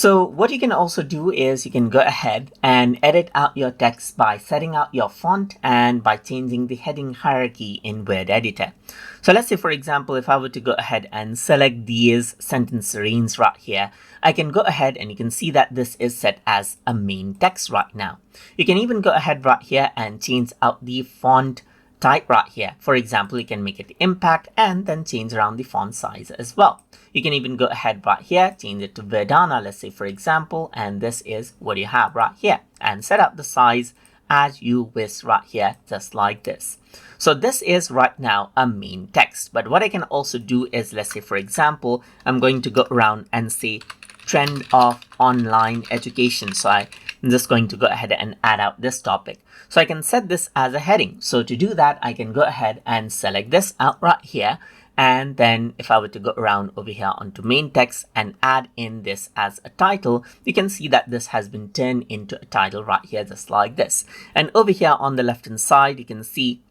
So what you can also do is you can go ahead and edit out your text by setting out your font and by changing the heading hierarchy in Word Editor. So let's say, for example, if I were to go ahead and select these sentence serines right here, I can go ahead and you can see that this is set as a main text right now. You can even go ahead right here and change out the font type right here. For example, you can make it impact and then change around the font size as well. You can even go ahead right here, change it to Verdana, let's say, for example, and this is what you have right here, and set up the size as you wish right here, just like this. So this is right now a main text, but what I can also do is, let's say, for example, I'm going to go around and say trend of online education. So I'm just going to go ahead and add out this topic. So I can set this as a heading. So to do that, I can go ahead and select this out right here. And then if I were to go around over here onto main text and add in this as a title, you can see that this has been turned into a title right here, just like this. And over here on the left hand side, you can see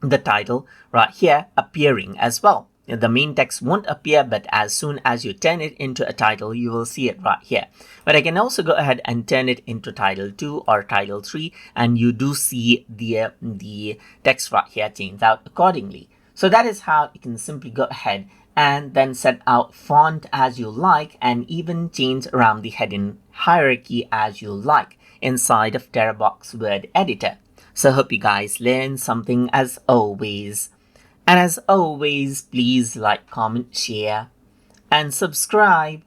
the title right here appearing as well. The main text won't appear, but as soon as you turn it into a title, you will see it right here. But I can also go ahead and turn it into title 2 or title 3, and you do see the text right here change out accordingly. So that is how you can simply go ahead and then set out font as you like and even change around the heading hierarchy as you like inside of Terabox Word Editor. So hope you guys learned something as always. And as always, please like, comment, share, and subscribe.